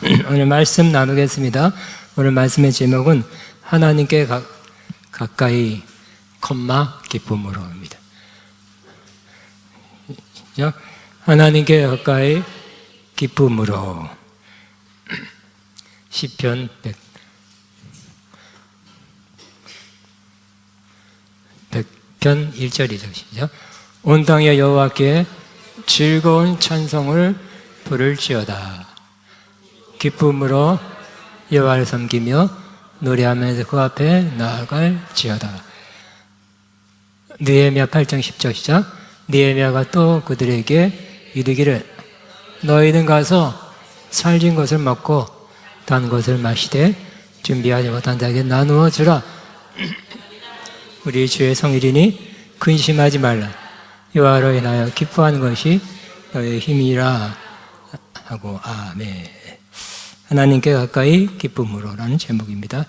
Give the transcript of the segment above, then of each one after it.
오늘 말씀 나누겠습니다. 오늘 말씀의 제목은 하나님께 가까이, 기쁨으로입니다. 하나님께 가까이 기쁨으로. 시편 100편 1절이죠. 시작. 온 땅에 여호와께 즐거운 찬송을 부를지어다. 기쁨으로 여호와를 섬기며 노래하면서 그 앞에 나아갈지어다. 느헤미야 8장 10절 시작. 느헤미야가 또 그들에게 이르기를 너희는 가서 살진 것을 먹고 단 것을 마시되 준비하지 못한 자에게 나누어 주라. 우리 주의 성일이니 근심하지 말라. 여호와로 인하여 기뻐하는 것이 너희의 힘이라 하고. 아멘. 하나님께 가까이 기쁨으로라는 제목입니다.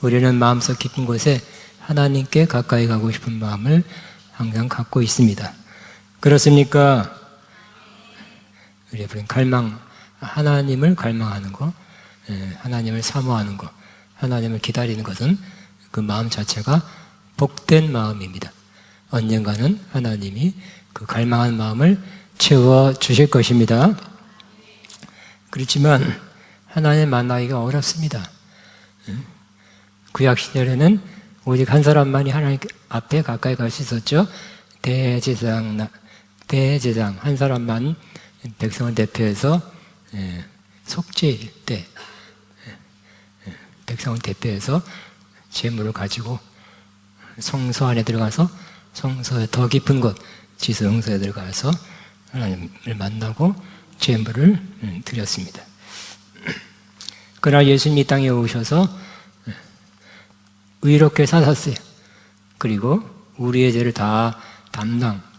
우리는 마음속 깊은 곳에 하나님께 가까이 가고 싶은 마음을 항상 갖고 있습니다. 그렇습니까? 우리 하나님을 갈망하는 것, 하나님을 사모하는 것, 하나님을 기다리는 것은 그 마음 자체가 복된 마음입니다. 언젠가는 하나님이 그 갈망한 마음을 채워주실 것입니다. 그렇지만 하나님 만나기가 어렵습니다. 구약시절에는 오직 한 사람만이 하나님 앞에 가까이 갈 수 있었죠. 대제사장 한 사람만 백성을 대표해서 속죄일 때 백성을 대표해서 제물을 가지고 성소 안에 들어가서 성소의 더 깊은 곳 지성소에 들어가서 하나님을 만나고 제물을 드렸습니다. 그러나 예수님이 이 땅에 오셔서 의롭게 사셨어요. 그리고 우리의 죄를 다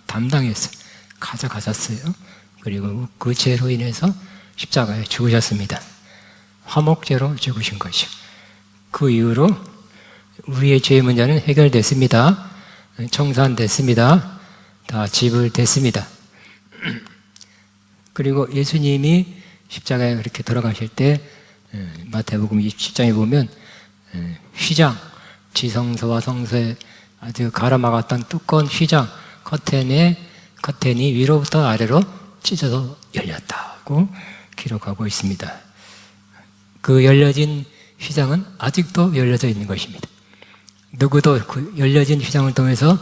담당했어요. 가져가셨어요. 그리고 그 죄로 인해서 십자가에 죽으셨습니다. 화목제로 죽으신 것이요. 그 이후로 우리의 죄의 문제는 해결됐습니다. 청산됐습니다. 다 지불됐습니다. 그리고 예수님이 십자가에 그렇게 돌아가실 때 마태복음 27장에 보면 휘장, 지성소와 성소에 아주 가로막았던 두꺼운 휘장 커튼이 위로부터 아래로 찢어서 열렸다고 기록하고 있습니다. 그 열려진 휘장은 아직도 열려져 있는 것입니다. 누구도 그 열려진 휘장을 통해서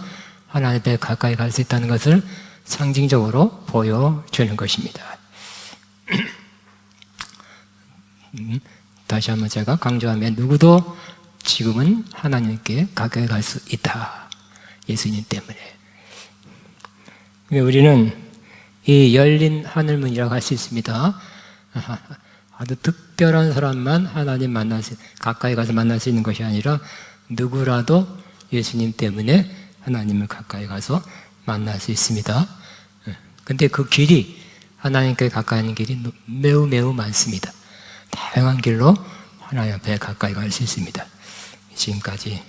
하나님 앞에 가까이 갈 수 있다는 것을 상징적으로 보여주는 것입니다. 다시 한번 제가 강조하면 누구도 지금은 하나님께 가까이 갈 수 있다. 예수님 때문에. 우리는 이 열린 하늘문이라고 할 수 있습니다. 아주 특별한 사람만 하나님 가까이 가서 만날 수 있는 것이 아니라 누구라도 예수님 때문에 하나님을 가까이 가서 만날 수 있습니다. 근데 그 길이, 하나님께 가까이 하는 길이 매우 많습니다. 다양한 길로 하나님 앞에 가까이 갈 수 있습니다. 지금까지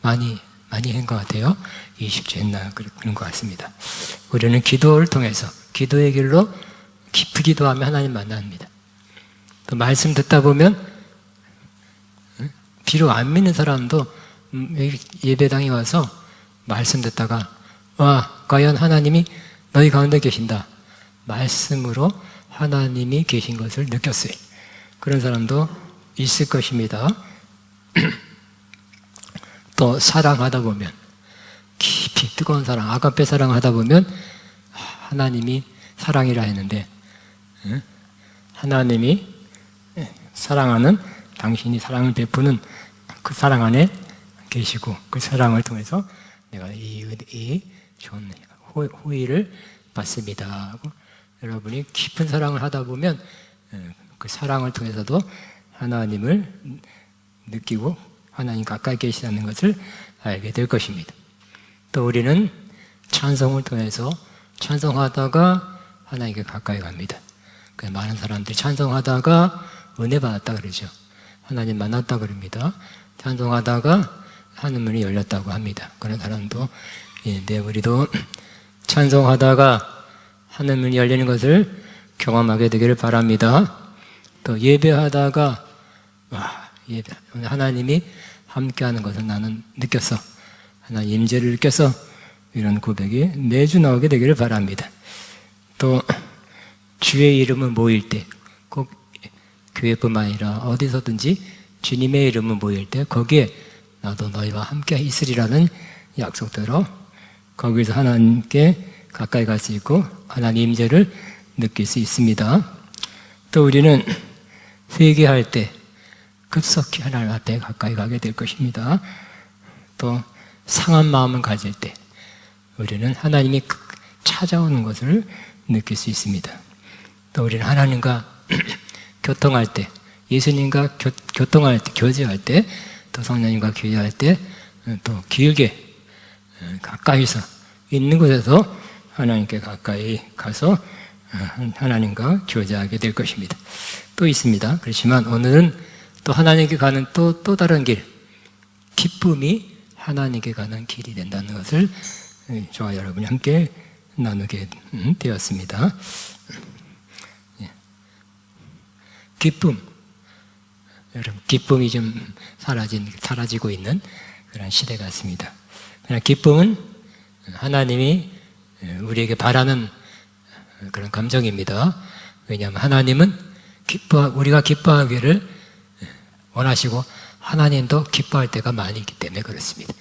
많이 한 것 같아요. 20주 했나 그런 것 같습니다. 우리는 기도를 통해서 기도의 길로 깊이 기도하며 하나님 만납니다. 또 말씀 듣다 보면 비록 안 믿는 사람도 예배당에 와서 말씀 듣다가 과연 하나님이 너희 가운데 계신다. 말씀으로 하나님이 계신 것을 느꼈어요. 그런 사람도 있을 것입니다. 또 사랑하다 보면 깊이 뜨거운 사랑, 아가페 사랑하다 보면 하나님이 사랑이라 했는데 하나님이 사랑하는 당신이 사랑을 베푸는 그 사랑 안에 계시고 그 사랑을 통해서 내가 이 좋은 호의를 받습니다 하고 여러분이 깊은 사랑을 하다 보면 그 사랑을 통해서도 하나님을 느끼고 하나님 가까이 계시다는 것을 알게 될 것입니다. 또 우리는 찬송을 통해서 찬송하다가 하나님께 가까이 갑니다. 많은 사람들이 찬송하다가 은혜 받았다 그러죠. 하나님 만났다 그럽니다. 찬송하다가 하늘문이 열렸다고 합니다. 그런 사람도 있는데 우리도 찬송하다가 하늘문이 열리는 것을 경험하게 되기를 바랍니다. 또 예배하다가 하나님이 함께하는 것을 나는 느꼈어. 하나님 임재를 느꼈어. 이런 고백이 매주 나오게 되기를 바랍니다. 또 주의 이름을 모일 때, 꼭 교회뿐만 아니라 어디서든지 주님의 이름을 모일 때 거기에 나도 너희와 함께 있으리라는 약속대로 거기서 하나님께 가까이 갈 수 있고 하나님 임재를 느낄 수 있습니다. 또 우리는 회개할 때 급속히 하나님 앞에 가까이 가게 될 것입니다. 또 상한 마음을 가질 때 우리는 하나님이 찾아오는 것을 느낄 수 있습니다. 또 우리는 하나님과 교통할 때, 예수님과 교통할 때, 교제할 때, 또 성령님과 교제할 때, 또 길게 가까이서 있는 곳에서 하나님께 가까이 가서 하나님과 교제하게 될 것입니다. 또 있습니다. 그렇지만 오늘은 또 하나님께 가는 또 다른 길, 기쁨이 하나님께 가는 길이 된다는 것을 저와 여러분이 함께 나누게 되었습니다. 기쁨, 여러분 기쁨이 좀 사라지고 있는 그런 시대 같습니다. 그러나 기쁨은 하나님이 우리에게 바라는 그런 감정입니다. 왜냐하면 하나님은 우리가 기뻐하기를 원하시고 하나님도 기뻐할 때가 많이 있기 때문에 그렇습니다.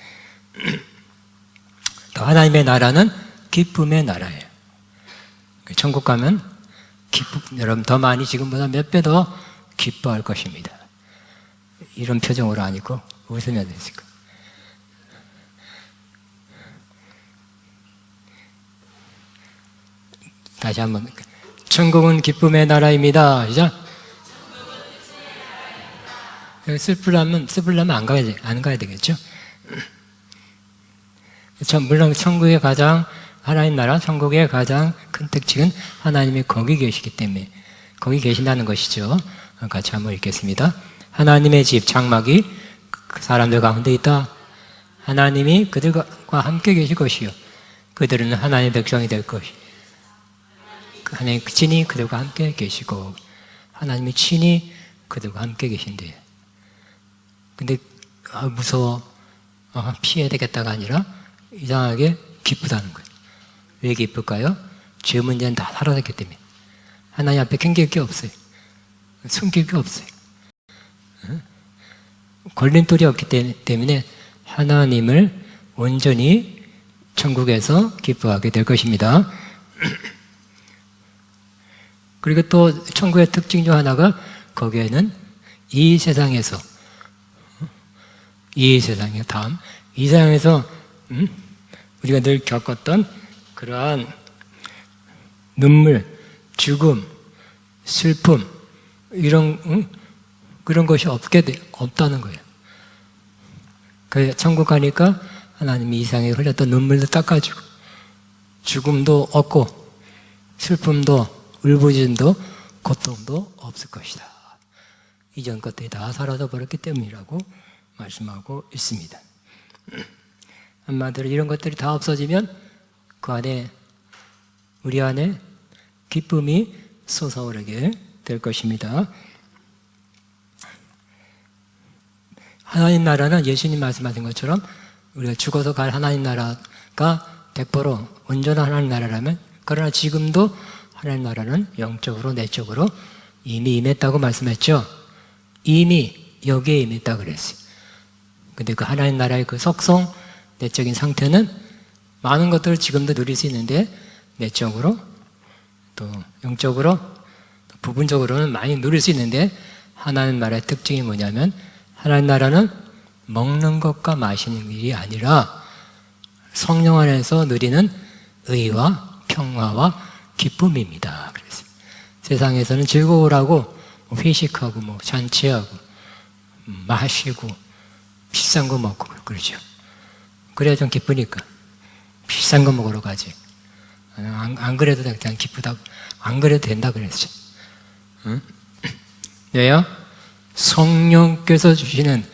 또 하나님의 나라는 기쁨의 나라예요. 천국 가면 여러분 더 많이 지금보다 몇 배 더 기뻐할 것입니다. 이런 표정으로 안 있고 웃으면 되니까. 다시 한번 천국은 기쁨의 나라입니다. 시작. 슬프려면 안 가야 되겠죠. 물론 천국의 가장 하나님 나라, 천국의 가장 큰 특징은 하나님이 거기 계시기 때문에 거기 계신다는 것이죠. 같이 한번 읽겠습니다. 하나님의 집 장막이 그 사람들 가운데 있다. 하나님이 그들과 함께 계실 것이요 그들은 하나님의 백성이 될 것이. 하나님의 친히 그들과 함께 계시고 하나님의 친히 그들과 함께 계신대요. 근데 무서워, 피해야 되겠다가 아니라 이상하게 기쁘다는 거예요. 왜 기쁠까요? 죄 문제는 다 사라졌기 때문에. 하나님 앞에 캥길 게 없어요. 숨길 게 없어요. 걸림돌이 없기 때문에 하나님을 온전히 천국에서 기뻐하게 될 것입니다. 그리고 또 천국의 특징 중 하나가 거기에는 이 세상에서 이 세상에서 우리가 늘 겪었던 그러한 눈물, 죽음, 슬픔 그런 것이 없다는 거예요. 그 천국 가니까 하나님이 이 세상에 흘렸던 눈물도 닦아주고 죽음도 없고 슬픔도 울부짖음도 고통도 없을 것이다. 이전 것들이 다 사라져 버렸기 때문이라고 말씀하고 있습니다. 한마디로 이런 것들이 다 없어지면 그 안에 우리 안에 기쁨이 솟아오르게 될 것입니다. 하나님 나라는 예수님 말씀하신 것처럼 우리가 죽어서 갈 하나님 나라가 100% 온전한 하나님 나라라면, 그러나 지금도 하나님 나라는 영적으로 내적으로 이미 임했다고 말씀했죠. 이미 여기에 임했다고 그랬어요. 근데 그 하나님 나라의 그 속성, 내적인 상태는 많은 것들을 지금도 누릴 수 있는데 내적으로 또 영적으로 또 부분적으로는 많이 누릴 수 있는데, 하나님 나라의 특징이 뭐냐면 하나님 나라는 먹는 것과 마시는 일이 아니라 성령 안에서 누리는 의와 평화와 기쁨입니다. 그래서 세상에서는 즐거우라고 회식하고 잔치하고 마시고 비싼 거 먹고 그러죠. 그래야 좀 기쁘니까 비싼 거 먹으러 가지. 안 그래도 그냥 기쁘다고, 안 그래도 된다 그랬죠. 응? 왜요? 성령께서 주시는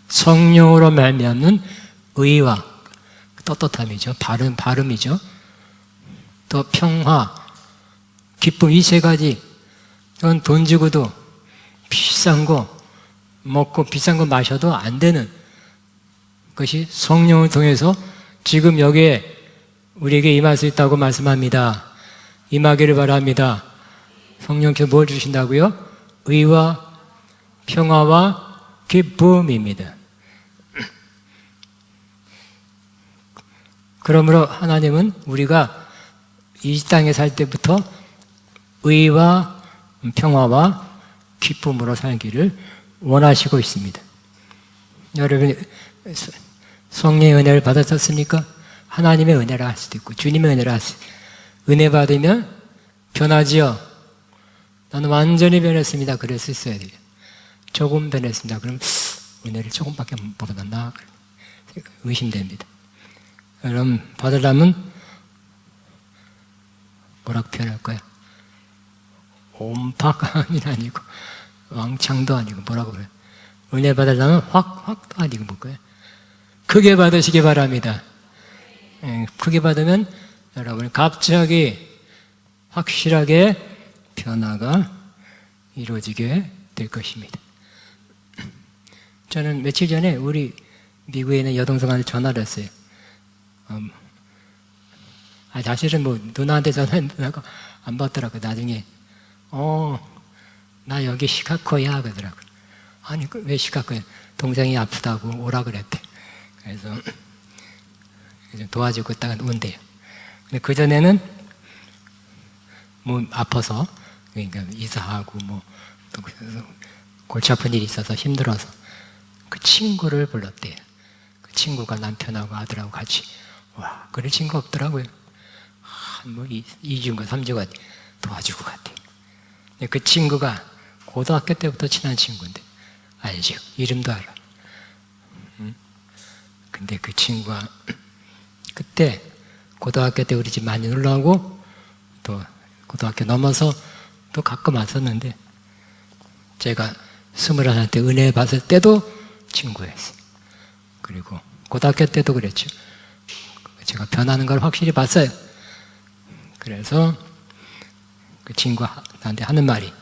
성령으로 말미암는 의와 떳떳함이죠. 발음이죠. 또 평화, 기쁨, 이 세 가지. 돈 주고도 비싼 거 먹고 비싼 거 마셔도 안 되는 것이 성령을 통해서 지금 여기에 우리에게 임할 수 있다고 말씀합니다. 임하기를 바랍니다. 성령께서 뭘 주신다고요? 의와 평화와 기쁨입니다. 그러므로 하나님은 우리가 이 땅에 살 때부터 의와 평화와 기쁨으로 살기를 원하시고 있습니다. 여러분, 성령의 은혜를 받으셨습니까? 하나님의 은혜라 할 수도 있고 주님의 은혜라 할 수도 있고, 은혜 받으면 변하지요. 나는 완전히 변했습니다. 그럴 수 있어야 돼요. 조금 변했습니다. 그럼 은혜를 조금밖에 못 받았나? 의심됩니다. 그럼 받으려면 뭐라고 표현할 거야? 옴팍이 아니고 왕창도 아니고 뭐라고 그래요? 은혜 받으려면 확도 아니고 뭘까요? 크게 받으시기 바랍니다. 크게 받으면 여러분 갑자기 확실하게 변화가 이루어지게 될 것입니다. 저는 며칠 전에 우리 미국에 있는 여동생한테 전화를 했어요. 사실은 뭐 누나한테 전화했는데 안 받더라고. 나중에 나 여기 시카고야 그러더라고. 아니 왜 시카고야? 동생이 아프다고 오라 그랬대. 그래서 도와주고 있다가 온대요. 근데 그 전에는 뭐 아파서 그러니까 이사하고 뭐 또 골치 아픈 일이 있어서 힘들어서 그 친구를 불렀대요. 그 친구가 남편하고 아들하고 같이 와 그럴 친구 없더라고요. 뭐 2주인가 3주가 도와주고 갔대요. 근데 그 친구가 고등학교 때부터 친한 친구인데 알죠? 이름도 알아. 근데 그 친구가 그때 고등학교 때 우리 집 많이 놀러오고 또 고등학교 넘어서 또 가끔 왔었는데 제가 21살 때 은혜 받을 때도 친구였어요. 그리고 고등학교 때도 그랬죠. 제가 변하는 걸 확실히 봤어요. 그래서 그 친구가 나한테 하는 말이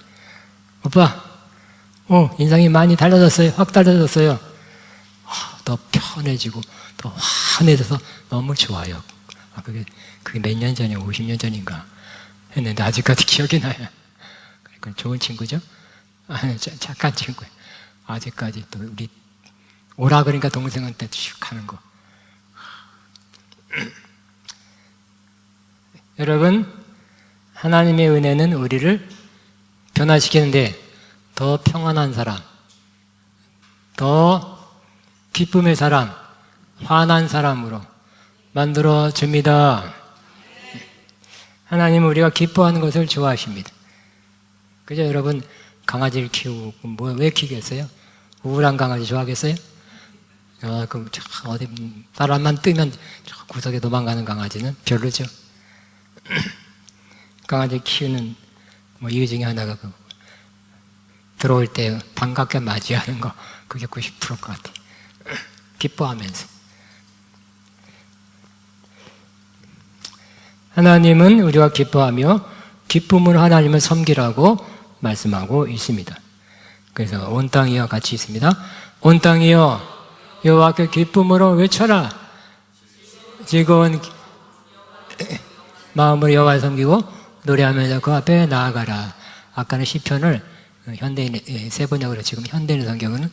오빠 인상이 많이 달라졌어요. 확 달라졌어요. 더 편해지고 더 환해져서 너무 좋아요. 그게 몇 년 전이야? 50년 전인가 했는데 아직까지 기억이 나요. 그러니까 좋은 친구죠? 착한 친구예요. 아직까지 또 우리 오라 그러니까 동생한테 슉 하는 거. 여러분, 하나님의 은혜는 우리를 변화시키는데 더 평안한 사람, 더 기쁨의 사람, 환한 사람으로 만들어 줍니다. 하나님은 우리가 기뻐하는 것을 좋아하십니다. 그죠? 여러분, 강아지를 키우고 왜 키우겠어요? 우울한 강아지 좋아하겠어요? 어디 바람만 뜨면 저 구석에 도망가는 강아지는 별로죠. 강아지 키우는 이유 중에 하나가 들어올 때 반갑게 맞이하는 거, 그게 90%일 것 같아요. 기뻐하면서. 하나님은 우리가 기뻐하며 기쁨으로 하나님을 섬기라고 말씀하고 있습니다. 그래서 온 땅이여 같이 있습니다. 온 땅이여 여호와께 기쁨으로 외쳐라. 즐거운 마음으로 여호와를 섬기고 노래하면서 그 앞에 나아가라. 아까는 시편을 현대인 세번역으로 지금 현대인 성경은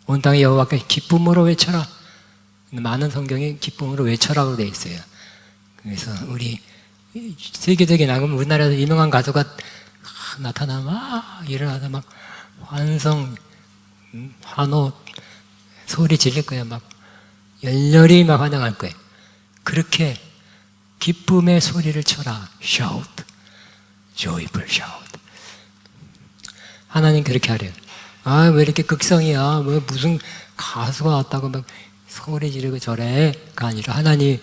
온 땅의 여호와께 기쁨으로 외쳐라. 많은 성경이 기쁨으로 외쳐라고 되어 있어요. 그래서 우리 세계적인 나가면 우리나라에서 유명한 가수가 나타나면 막 일어나서 막 환성, 환호 소리 지를 거예요. 막 열렬히 막 환영할 거예요. 그렇게 기쁨의 소리를 쳐라. shout, joyful shout. 하나님 그렇게 하래요. 왜 이렇게 극성이야? 왜 무슨 가수가 왔다고 막 소리 지르고 저래가 아니라 하나님이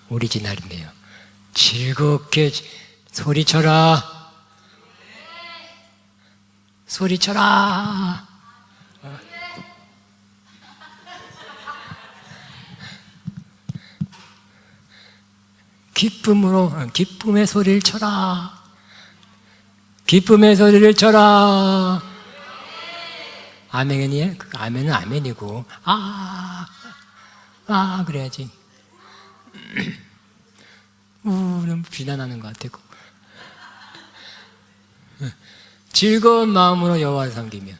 오리지널이네요. 즐겁게 소리쳐라. 소리쳐라. 기쁨의 소리를 쳐라. 기쁨의 소리를 쳐라. 아멘이에요? 아멘은 아멘이고, 그래야지. 너무 비난하는 것 같고. 즐거운 마음으로 여호와를 섬기며,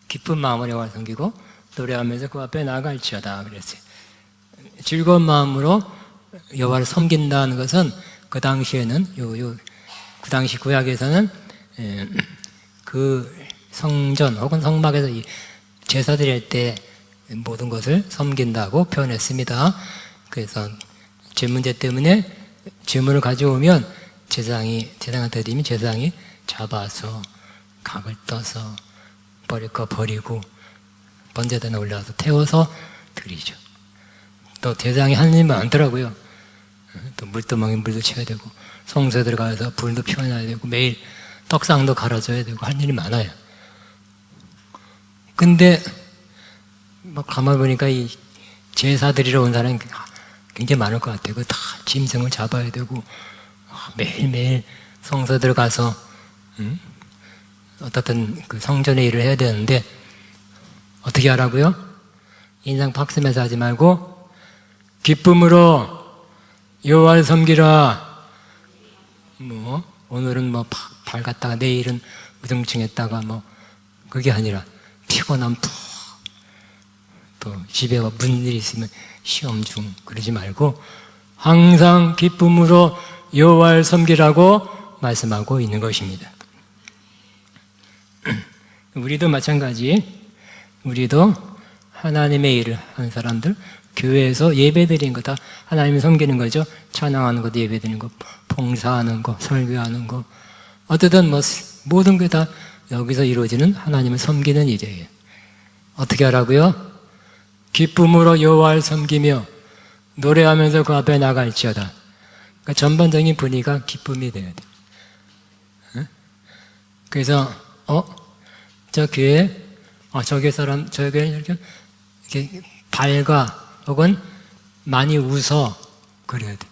기쁜 마음으로 여호와를 섬기고 노래하면서 그 앞에 나아갈지어다 그랬어요. 즐거운 마음으로 여호와를 섬긴다는 것은 그 당시에는 그 당시 구약에서는 그 성전 혹은 성막에서 제사 드릴 때 모든 것을 섬긴다고 표현했습니다. 그래서 제 문제 때문에 제물을 가져오면 제사장한테 드리면 제사장이 잡아서 각을 떠서 버릴 거 버리고 번제단에 올라와서 태워서 드리죠. 또 제사장이 하는 일이 많더라고요. 또 물두멍에 물도 채워야 되고 성소에 들어가서 불도 피워놔야 되고 매일 떡상도 갈아줘야 되고 할 일이 많아요. 근데 뭐 가만히 보니까 이 제사 드리러 온 사람이 굉장히 많을 것 같아요. 다 짐승을 잡아야 되고 매일매일 성소에 들어가서 어떻든 그 성전의 일을 해야 되는데 어떻게 하라고요? 인상 박스면서 하지 말고 기쁨으로 여호와를 섬기라. 뭐 오늘은 뭐 발 갔다가 내일은 우등충했다가 뭐 그게 아니라 피곤하면 또 집에 무슨 일이 있으면 시험 중 그러지 말고 항상 기쁨으로 여호와를 섬기라고 말씀하고 있는 것입니다. 우리도 마찬가지. 우리도 하나님의 일을 하는 사람들, 교회에서 예배드리는 거 다 하나님을 섬기는 거죠. 찬양하는 것도 예배드리는 거, 봉사하는 거, 설교하는 거, 어쨌든 뭐 모든 게 다 여기서 이루어지는 하나님을 섬기는 일이에요. 어떻게 하라고요? 기쁨으로 여호와를 섬기며 노래하면서 그 앞에 나갈지어다. 그러니까 전반적인 분위기가 기쁨이 돼야 돼. 그래서 저 교회, 저 교회 사람, 저 교회 이렇게 밝아 혹은 많이 웃어 그래야 돼.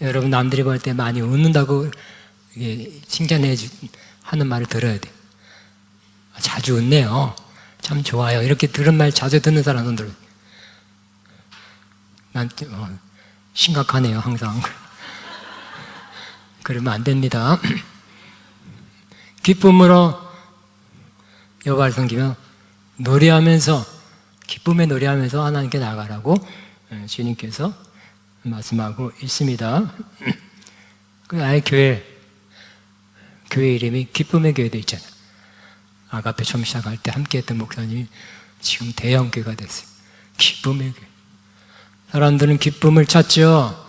여러분 남들이 볼 때 많이 웃는다고 칭찬해 하는 말을 들어야 돼. 자주 웃네요. 참 좋아요. 이렇게 들은 말 자주 듣는 사람은 들어요. 난 심각하네요, 항상. 그러면 안 됩니다. 기쁨으로 여호와를 섬기며 노래하면서 기쁨에 노래하면서 하나님께 나가라고 주님께서 말씀하고 있습니다. 그 아예 교회 이름이 기쁨의 교회도 있잖아요. 아가페 처음 시작할 때 함께했던 목사님이 지금 대형교회가 됐어요. 기쁨의 교회. 사람들은 기쁨을 찾죠.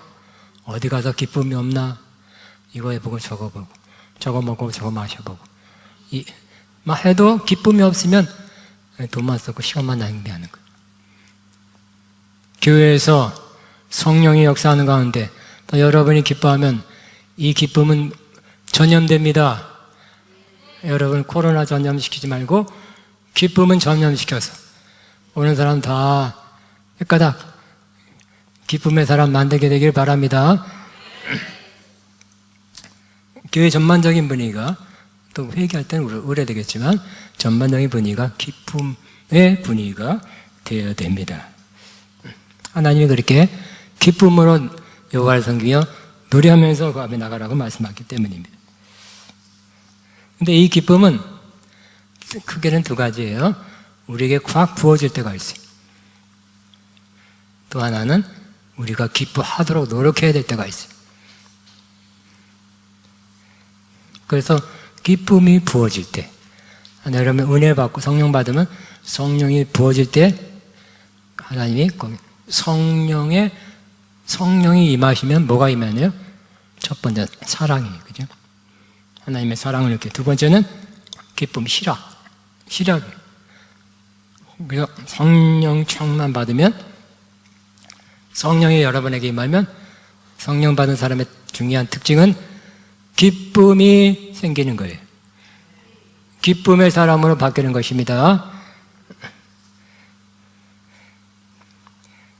어디 가서 기쁨이 없나? 이거 해보고 저거 보고 저거 먹고 저거 마셔보고 막 해도 기쁨이 없으면 돈만 쓰고 시간만 낭비하는 거예요. 교회에서 성령이 역사하는 가운데 또 여러분이 기뻐하면 이 기쁨은 전염됩니다. 여러분 코로나 전염시키지 말고 기쁨은 전염시켜서 오는 사람 다 헷가닥 기쁨의 사람 만들게 되길 바랍니다. 교회 전반적인 분위기가 또 회개할 때는 우려되겠지만 전반적인 분위기가 기쁨의 분위기가 되어야 됩니다. 하나님이 그렇게 기쁨으로 여호와를 섬기며 노래하면서 그 앞에 나가라고 말씀하기 때문입니다. 근데 이 기쁨은 크게는 두 가지예요. 우리에게 확 부어질 때가 있어요. 또 하나는 우리가 기뻐하도록 노력해야 될 때가 있어요. 그래서 기쁨이 부어질 때, 여러분 은혜 받고 성령 받으면 성령이 부어질 때 하나님이 성령이 임하시면 뭐가 임하네요? 첫 번째 사랑이, 그죠? 하나님의 사랑을 이렇게. 두 번째는 기쁨, 희락이. 그래서 성령 충만 받으면 성령이 여러분에게 임하면 성령 받은 사람의 중요한 특징은 기쁨이 생기는 거예요. 기쁨의 사람으로 바뀌는 것입니다.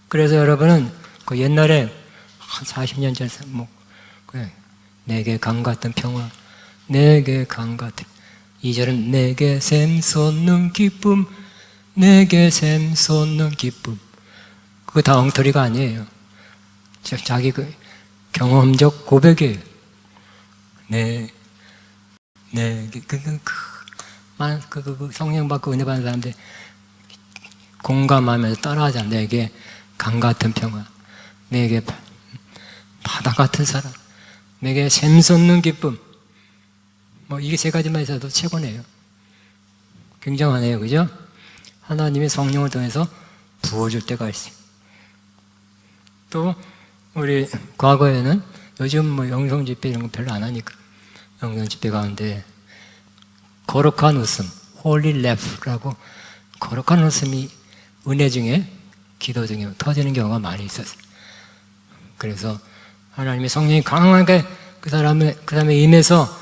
그래서 여러분은 그 옛날에 한 40년 전에 내게 강 같은 평화, 내게 강 같아. 2절은 내게 샘솟는 기쁨, 내게 샘솟는 기쁨. 그거 다 엉터리가 아니에요. 자기 그 경험적 고백이에요. 성령 받고 은혜 받는 사람들 공감하면서 따라하자. 내게 강 같은 평화, 내게 바다 같은 사랑, 내게 샘솟는 기쁨. 뭐 이게 세 가지만 있어도 최고네요. 굉장하네요, 그죠? 하나님이 성령을 통해서 부어줄 때가 있어요. 또 우리 과거에는 요즘 뭐 영성 집회 이런 거 별로 안 하니까 영성 집회 가운데 거룩한 웃음, 홀리 레프라고 거룩한 웃음이 은혜 중에 기도 중에 터지는 경우가 많이 있었어요. 그래서 하나님의 성령이 강하게 그 사람에 임해서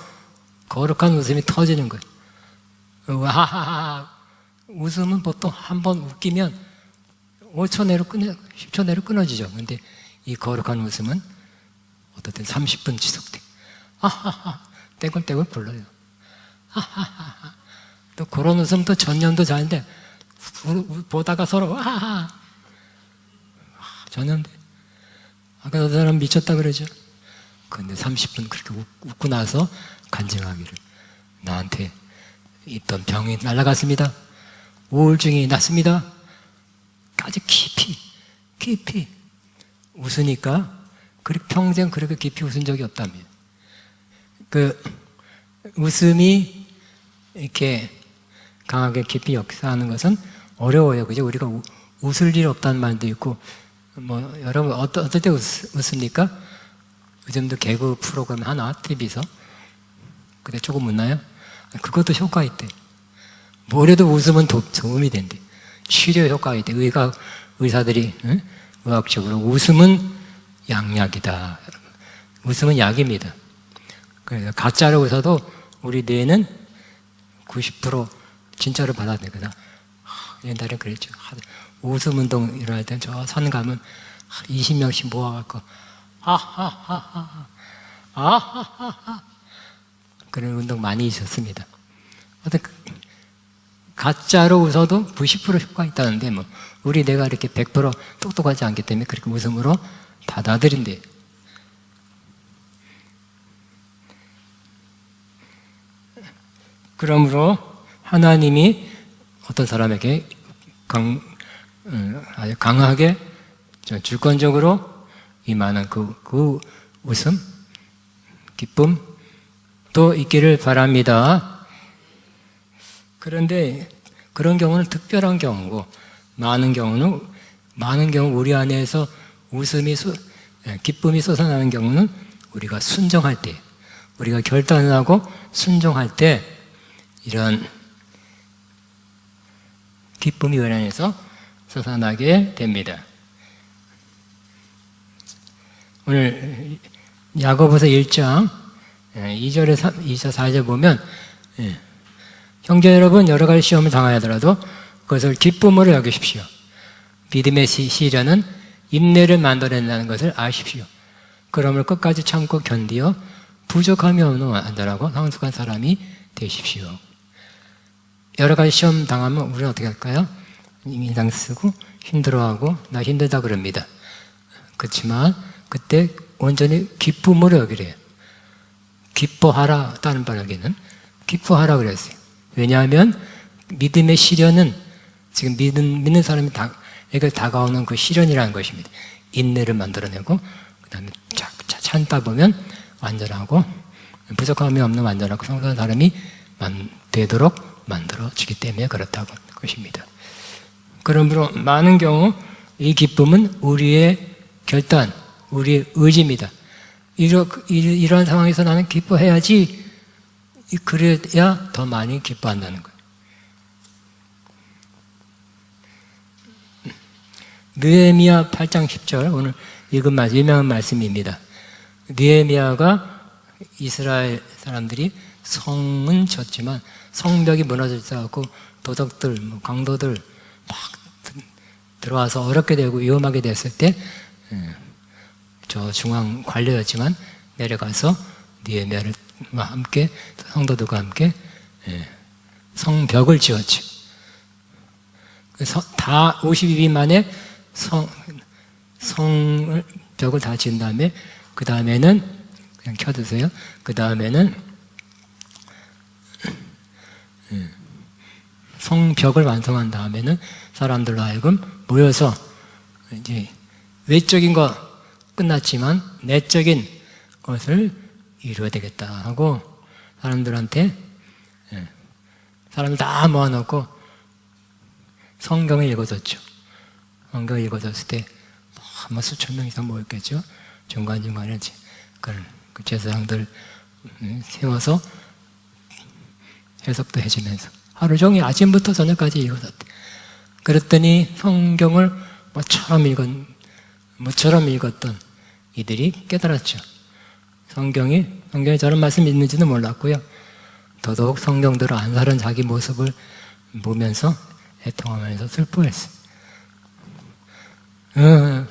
거룩한 웃음이 터지는 거예요. 하하하. 웃음은 보통 한 번 웃기면 5초 내로 10초 내로 끊어지죠. 근데 이 거룩한 웃음은 어떨 땐 30분 지속돼. 하하하. 떼굴떼굴 불러요. 하하하. 또 그런 웃음도 전염도 잘하는데 보다가 서로 하하. 전염돼. 아까 그 사람 미쳤다 그러죠. 근데 30분 그렇게 웃고 나서 간증하기를 나한테 있던 병이 날아갔습니다. 우울증이 났습니다. 아주 깊이 웃으니까 평생 그렇게 깊이 웃은 적이 없답니다. 그 웃음이 이렇게 강하게 깊이 역사하는 것은 어려워요. 그죠? 우리가 웃을 일 없다는 말도 있고, 뭐, 여러분, 어떨 때 웃습니까? 요즘도 개그 프로그램 하나, TV에서. 근데 조금 웃나요? 그것도 효과 있대. 뭐래도 웃으면 도움이 된대. 치료 효과가 있대. 의사들이, 응? 의학적으로 웃음은 양약이다. 웃음은 약입니다. 그래서 가짜로 웃어도 우리 뇌는 90% 진짜로 받아들이거든. 옛날에 그랬죠. 웃음 운동 일어날 땐 저 산 가면 20명씩 모아갖고 하하하하 아하하하 그런 운동 많이 있었습니다. 가짜로 웃어도 90% 효과 있다는데 뭐 우리 뇌가 이렇게 100% 똑똑하지 않기 때문에 그렇게 웃음으로 받아들인대. 그러므로 하나님이 어떤 사람에게 아주 강하게 주권적으로 임하는 그 웃음, 기쁨 또 있기를 바랍니다. 그런데 그런 경우는 특별한 경우고 많은 경우 우리 안에서 기쁨이 솟아나는 경우는 우리가 순종할 때, 우리가 결단을 하고 순종할 때 이런 기쁨이 우리 안에서 솟아나게 됩니다. 오늘 야고보서 1장 2절 4절 보면 형제 여러분 여러 가지 시험을 당하더라도 그것을 기쁨으로 여기십시오. 믿음의 시련은 인내를 만들어낸다는 것을 아십시오. 그러므로 끝까지 참고 견디어 부족함이 없는 안전하고 성숙한 사람이 되십시오. 여러 가지 시험 당하면 우리는 어떻게 할까요? 인상 쓰고 힘들어하고 나 힘들다 그럽니다. 그렇지만 그때 온전히 기쁨으로 여기래요. 기뻐하라 다른 번역에는 기뻐하라 그랬어요. 왜냐하면 믿음의 시련은 지금 믿는 사람에게 다가오는 그 시련이라는 것입니다. 인내를 만들어내고 그 다음에 참다 보면 완전하고 부족함이 없는 완전하고 성숙한 사람이 되도록 만들어지기 때문에 그렇다고 하는 것입니다. 그러므로 많은 경우 이 기쁨은 우리의 결단, 우리의 의지입니다. 이러한 상황에서 나는 기뻐해야지, 그래야 더 많이 기뻐한다는 거예요. 느헤미야 8장 10절 오늘 읽은 유명한 말씀입니다. 느헤미야가 이스라엘 사람들이 성은 졌지만 성벽이 무너졌다고 도적들, 강도들 막 들어와서 어렵게 되고 위험하게 됐을 때 저 중앙 관료였지만 내려가서 느헤미야를 함께 성도들과 함께 성벽을 지었죠. 그래서 다 52일 만에 성벽을 다 지은 다음에 그 다음에는 그냥 켜두세요. 그 다음에는 성벽을 완성한 다음에는 사람들로 하여금 모여서 이제 외적인 거 끝났지만 내적인 것을 이루어야 되겠다 하고 사람들한테 사람들 다 모아놓고 성경을 읽어줬죠. 성경을 읽어줬을 때 아마 수천 명 이상 모였겠죠. 중간중간에 그 제사장들 세워서 해석도 해주면서 하루 종일 아침부터 저녁까지 읽어줬대. 그랬더니 성경을 모처럼 읽었던 이들이 깨달았죠. 성경에 저런 말씀이 있는지도 몰랐고요. 더더욱 성경대로 안 살은 자기 모습을 보면서 애통하면서 슬퍼했어요.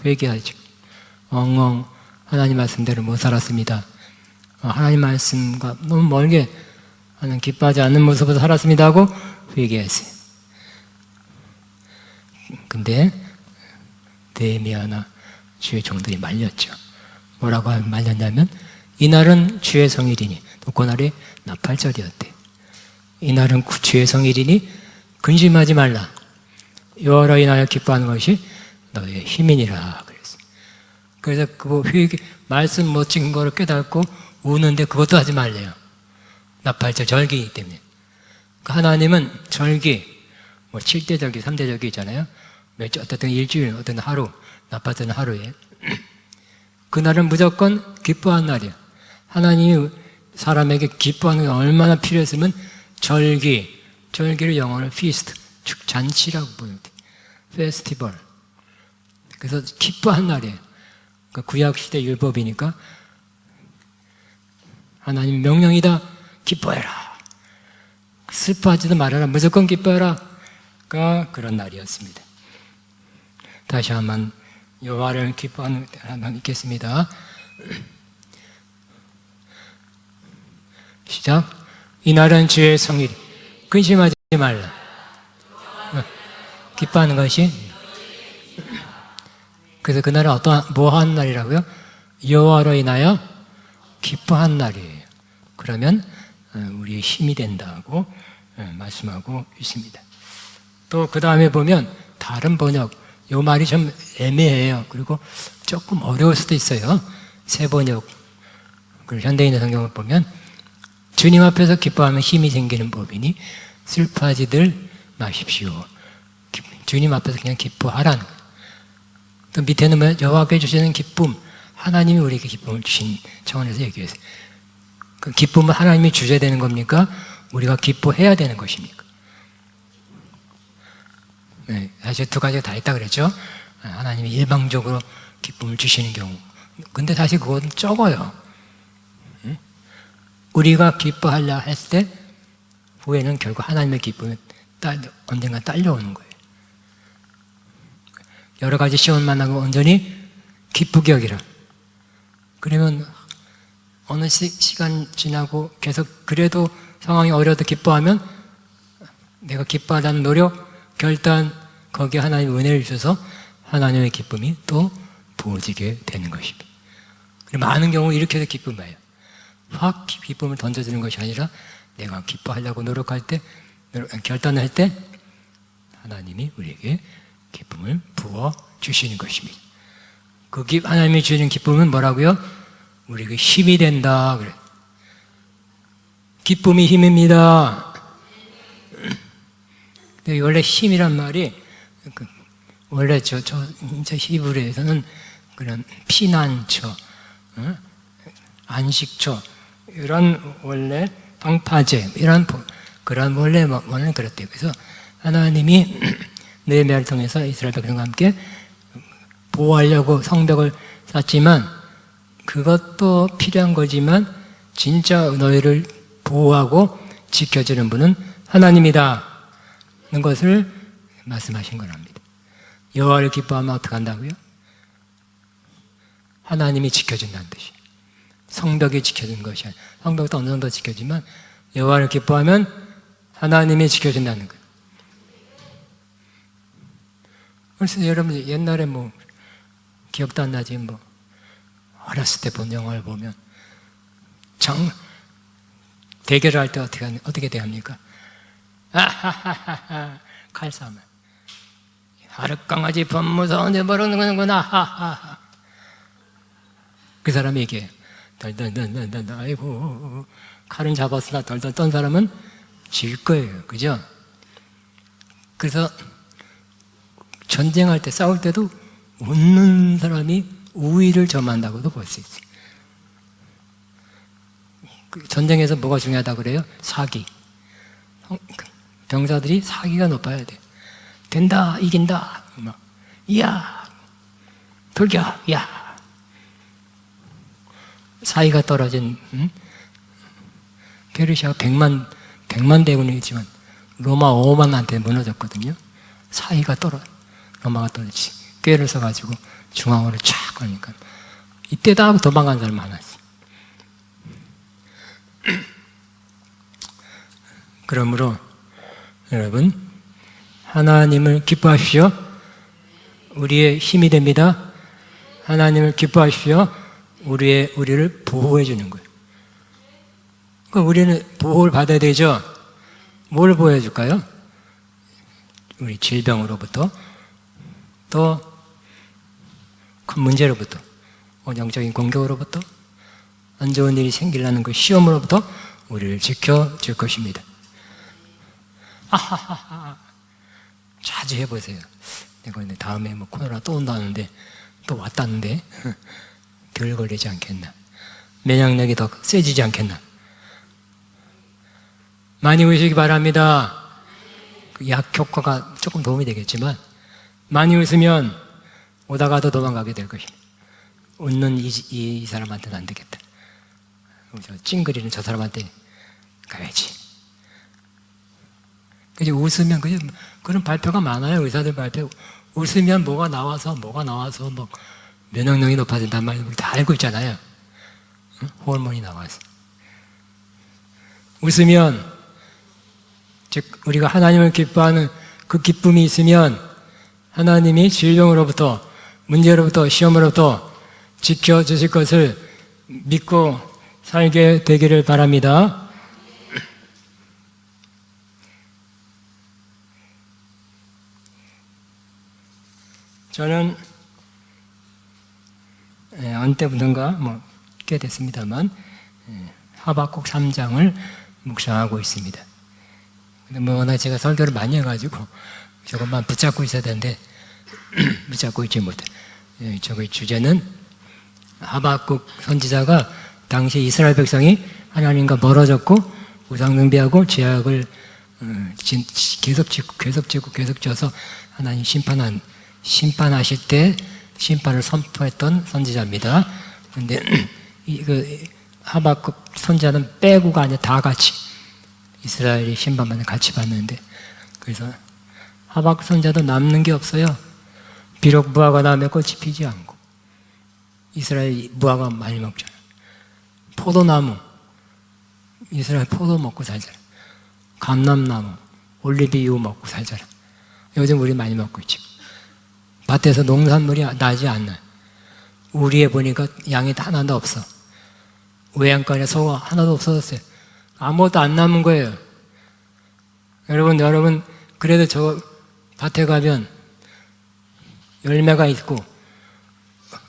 회개하죠. 엉엉 하나님 말씀대로 못 살았습니다. 하나님 말씀과 너무 멀게 하는 기뻐하지 않는 모습으로 살았습니다 하고 회개했어요. 근데 느헤미야나 주의 종들이 말렸죠. 뭐라고 말렸냐면 이날은 주의 성일이니 또 그날이 나팔절이었대요. 이날은 주의 성일이니 근심하지 말라. 여호와로 인하여 기뻐하는 것이 너의 힘이니라 그랬어요. 그래서 그 회개 말씀 멋진 거를 깨닫고 우는데 그것도 하지 말래요. 나팔절 절기이기 때문에. 하나님은 절기, 7대 절기, 3대 절기 있잖아요. 어떤 일주일, 어떤 하루, 나팔절은 하루에. 그날은 무조건 기뻐하는 날이야. 하나님이 사람에게 기뻐하는 게 얼마나 필요했으면 절기를 영어로 feast, 잔치라고 보여요. 페스티벌. 그래서 기뻐하는 날이에요. 구약시대 율법이니까 하나님 명령이다. 기뻐해라. 슬퍼하지도 말아라. 무조건 기뻐해라. 그런 날이었습니다. 다시 한번 여호와를 기뻐하는 한번 읽겠습니다. 시작. 이날은 주의 성일. 근심하지 말라. 기뻐하는 것이. 그래서 그날은 뭐 하는 날이라고요? 여호와로 인하여 기뻐한 날이에요. 그러면 우리의 힘이 된다고 말씀하고 있습니다. 또 그 다음에 보면 다른 번역, 이 말이 좀 애매해요. 그리고 조금 어려울 수도 있어요. 새 번역, 그리고 현대인의 성경을 보면 주님 앞에서 기뻐하면 힘이 생기는 법이니 슬퍼하지들 마십시오. 주님 앞에서 그냥 기뻐하라는 거예요. 또 밑에는 뭐 여호와께 주시는 기쁨, 하나님이 우리에게 기쁨을 주신 차원에서 얘기했어요. 그 기쁨은 하나님이 주셔야 되는 겁니까? 우리가 기뻐해야 되는 것입니까? 네, 사실 두 가지가 다 있다 그랬죠. 하나님이 일방적으로 기쁨을 주시는 경우. 근데 사실 그건 적어요. 우리가 기뻐하려 했을 때 후에는 결국 하나님의 기쁨이 언젠가 딸려오는 거예요. 여러 가지 시험 만나고 온전히 기쁘게 여기라. 그러면 어느 시간 지나고 계속 그래도 상황이 어려워도 기뻐하면 내가 기뻐하라는 노력, 결단, 거기에 하나님의 은혜를 주셔서 하나님의 기쁨이 또 부어지게 되는 것입니다. 많은 경우 이렇게 해서 기쁨이에요. 확 기쁨을 던져주는 것이 아니라 내가 기뻐하려고 노력할 때, 결단할 때 하나님이 우리에게 기쁨을 부어주시는 것입니다. 그 하나님이 주시는 기쁨은 뭐라고요? 우리에게 힘이 된다. 그래. 기쁨이 힘입니다. 원래 힘이란 말이 원래 저 히브리에서는 그런 피난처, 안식처 이런 원래 방파제 이런 그런 원래는 그랬대요. 그래서 하나님이 느헤미야를 통해서 이스라엘 백성과 함께 보호하려고 성벽을 쌓지만 그것도 필요한 거지만 진짜 너희를 보호하고 지켜주는 분은 하나님이다 는 것을 말씀하신 거랍니다. 여호와를 기뻐하면 어떻게 한다고요? 하나님이 지켜준다는 뜻이에요. 성벽이 지켜준 것이 아니라, 성벽도 어느 정도 지켜지만 여호와를 기뻐하면 하나님이 지켜준다는 거예요. 그래서 여러분 옛날에 뭐 기억도 안 나지 뭐 어렸을 때 본 영화를 보면 대결을 할 때 어떻게 대합니까? 아하하하 칼싸움. 하룻강아지 범무서운데 모르는구나. 하하하. 그 사람이 얘기해요. 덜덜덜덜덜 아이고 칼은 잡았으나 덜덜 떤 사람은 질 거예요. 그죠? 그래서 전쟁할 때 싸울 때도 웃는 사람이 우위를 점한다고도 볼 수 있어요. 전쟁에서 뭐가 중요하다고 그래요? 사기. 병사들이 사기가 높아야 돼. 된다, 이긴다. 막, 이야, 돌격, 야. 사이가 떨어진, 페르시아가 100만 대군이 있지만 로마 5만한테 무너졌거든요. 로마가 떨어지지. 꾀를 써가지고 중앙으로 쫙 가니까. 이때다 하고 도망간 사람 많았어. 그러므로 여러분 하나님을 기뻐하십시오. 우리의 힘이 됩니다. 하나님을 기뻐하십시오. 우리를 보호해 주는 거예요. 그러니까 우리는 보호를 받아야 되죠. 뭘 보호해 줄까요? 우리 질병으로부터 또 큰 문제로부터 영적인 공격으로부터 안 좋은 일이 생기려는 그 시험으로부터 우리를 지켜줄 것입니다. 아하하하. 자주 해보세요. 내가 다음에 뭐 코로나 또 온다는데 또 왔다는데 덜 걸리지 않겠나? 면역력이 더 세지지 않겠나? 많이 웃으시기 바랍니다. 약 효과가 조금 도움이 되겠지만 많이 웃으면 오다가도 도망가게 될 것입니다. 웃는 이 사람한테는 안 되겠다. 찡그리는 저 사람한테 가야지. 그죠? 웃으면 그런 발표가 많아요. 의사들 발표. 웃으면 뭐가 나와서 뭐 면역력이 높아진단 말을 우리 다 알고 있잖아요. 응? 호르몬이 나와서. 웃으면 즉 우리가 하나님을 기뻐하는 그 기쁨이 있으면 하나님이 질병으로부터 문제로부터 시험으로부터 지켜주실 것을 믿고 살게 되기를 바랍니다. 저는 언제부턴가 꽤 됐습니다만 하박국 3장을 묵상하고 있습니다. 근데 워낙 제가 설교를 많이 해가지고 조금만 붙잡고 있어야 되는데 붙잡고 있지 못해. 저의 주제는 하박국 선지자가 당시 이스라엘 백성이 하나님과 멀어졌고 우상 숭배하고 죄악을 계속 지어서 하나님 심판하실 때 심판을 선포했던 선지자입니다. 그런데 하박국 선지자는 빼고가 아니라 다 같이 이스라엘이 심판만 같이 받는데, 그래서 하박국 선지자도 남는 게 없어요. 비록 무화과 나무에 꽃이 피지 않고, 이스라엘 무화과 많이 먹잖아. 포도나무, 이스라엘 포도 먹고 살잖아. 감람나무, 올리브유 먹고 살잖아. 요즘 우리 많이 먹고 있지. 밭에서 농산물이 나지 않나. 우리에 보니까 양이 하나도 없어. 외양간에 소가 하나도 없어졌어요. 아무것도 안 남은 거예요. 여러분 그래도 저 밭에 가면 열매가 있고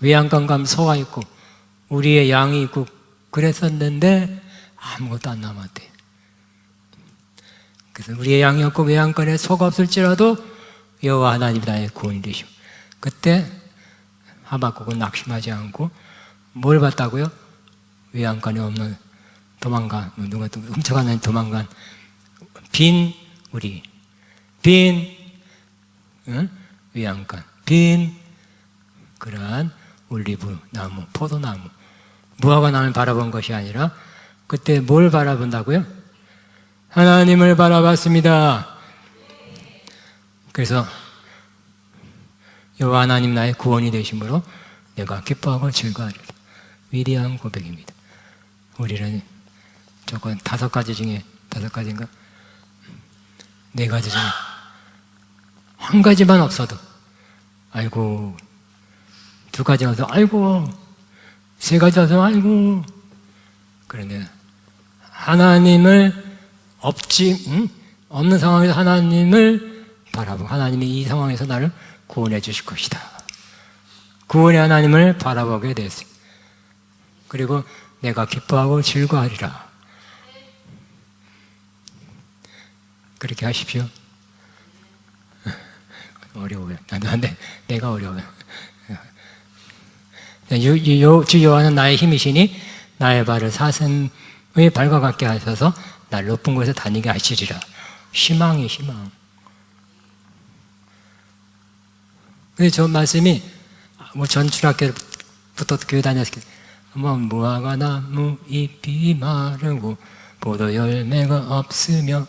외양간 가면 소가 있고 우리의 양이 있고 그랬었는데 아무것도 안 남았대. 그래서 우리의 양이 없고 외양간에 소가 없을지라도 여호와 하나님이 나의 구원이 되시오. 그때 하박국은 낙심하지 않고 뭘 봤다고요? 외양간에 없는 도망간, 누가 또 훔쳐가는 도망간 빈 외양간, 빈 그러한 올리브 나무, 포도나무, 무화과 나무를 바라본 것이 아니라 그때 뭘 바라본다고요? 하나님을 바라봤습니다. 그래서 여호와 하나님 나의 구원이 되심으로 내가 기뻐하고 즐거워하리라. 위대한 고백입니다. 우리는 조금 5가지 중에 5가지인가? 4가지 중에 한 가지만 없어도 아이고, 2가지 없어도 아이고, 3가지 없어도 아이고. 그런데 하나님을 없는 상황에서 하나님을 바라보고 하나님이 이 상황에서 나를 구원해 주실 것이다. 구원의 하나님을 바라보게 됐어요. 그리고 내가 기뻐하고 즐거워하리라. 그렇게 하십시오. 어려워요. 내가 어려워요. 주 여호와는 나의 힘이시니 나의 발을 사슴의 발과 같게 하셔서 날 높은 곳에 다니게 하시리라. 희망이 희망. 근데 저 말씀이 전 중학교부터 교회 다녔을 때 무화과 나무 잎이 마르고 포도 열매가 없으며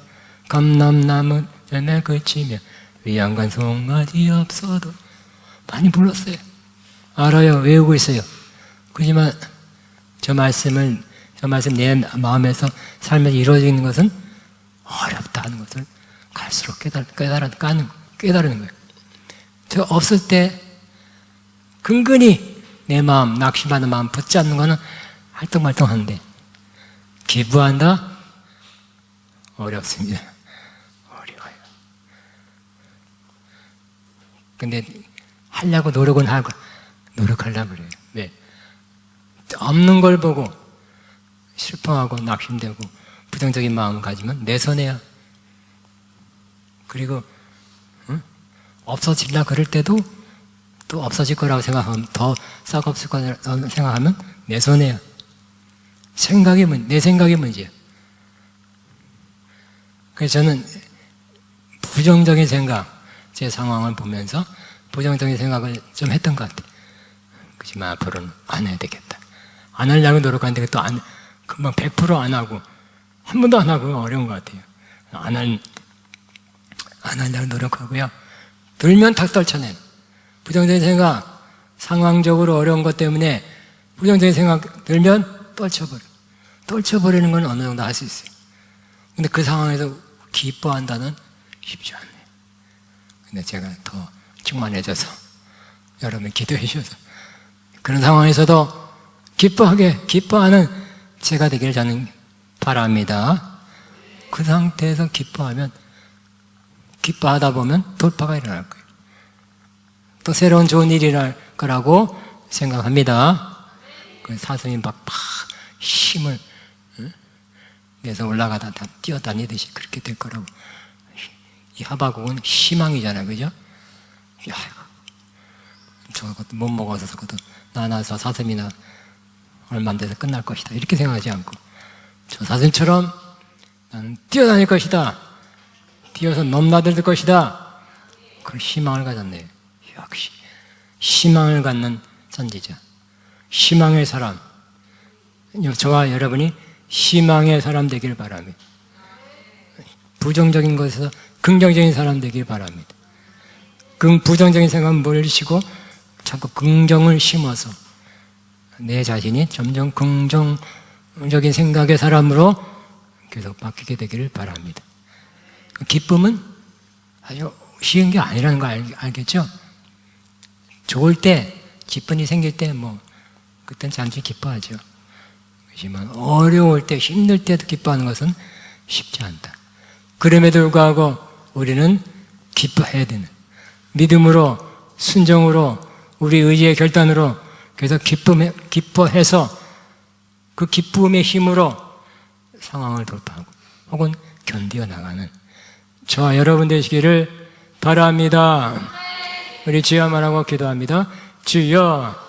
감람나무 열매 그치며 위안관 송아지 없어도 많이 불렀어요. 알아요. 외우고 있어요. 그렇지만 저 말씀 내 마음에서 삶에서 이루어지는 것은 어렵다 하는 것을 갈수록 깨달으는 거예요. 저 없을 때 근근히 내 마음, 낙심하는 마음 붙잡는 거는 할떡말떡하는데 기부한다? 어렵습니다. 어려워요. 근데 하려고 노력하려고 그래요. 왜? 없는 걸 보고 슬퍼하고 낙심되고 부정적인 마음을 가지면 내 손해야. 그리고 없어질라 그럴 때도 또 없어질 거라고 생각하면 더 싹 없을 거라고 생각하면 내 손해야. 내 생각이 문제야. 그래서 저는 부정적인 생각, 제 상황을 보면서 부정적인 생각을 좀 했던 것 같아요. 그렇지만 앞으로는 안 해야 되겠다. 안 하려고 노력하는데 또 금방 100% 안 하고 한 번도 안 하고 어려운 것 같아요. 안 하려고 노력하고요. 들면 탁 떨쳐내요. 부정적인 생각, 상황적으로 어려운 것 때문에 부정적인 생각 들면 떨쳐버리는 건 어느 정도 할 수 있어요. 근데 그 상황에서 기뻐한다는 쉽지 않네요. 근데 제가 더 충만해져서 여러분 기도해 주셔서 그런 상황에서도 기뻐하는 제가 되기를 저는 바랍니다. 그 상태에서 기뻐하다 보면 돌파가 일어날 거예요. 또 새로운 좋은 일이 일어날 거라고 생각합니다. 그 사슴이 막 힘을 내서 올라가다 뛰어다니듯이 그렇게 될 거라고. 이 하박국은 희망이잖아요. 그죠? 저것도 못 먹어서 저것도 나나서 사슴이나 얼마 안 돼서 끝날 것이다. 이렇게 생각하지 않고 저 사슴처럼 나는 뛰어다닐 것이다. 뛰어서 넘나들 것이다. 그런 희망을 가졌네요. 역시 희망을 갖는 선지자, 희망의 사람. 저와 여러분이 희망의 사람 되길 바랍니다. 부정적인 것에서 긍정적인 사람 되길 바랍니다. 부정적인 생각은 멀리시고 자꾸 긍정을 심어서 내 자신이 점점 긍정적인 생각의 사람으로 계속 바뀌게 되기를 바랍니다. 기쁨은 아주 쉬운 게 아니라는 거 알겠죠? 좋을 때, 기쁨이 생길 때 그땐 잠시 기뻐하죠. 하지만 어려울 때, 힘들 때도 기뻐하는 것은 쉽지 않다. 그럼에도 불구하고 우리는 기뻐해야 되는, 믿음으로, 순종으로, 우리 의지의 결단으로 계속 기뻐해서 그 기쁨의 힘으로 상황을 돌파하고 혹은 견디어 나가는 저와 여러분 되시기를 바랍니다. 우리 주여 말하고 기도합니다. 주여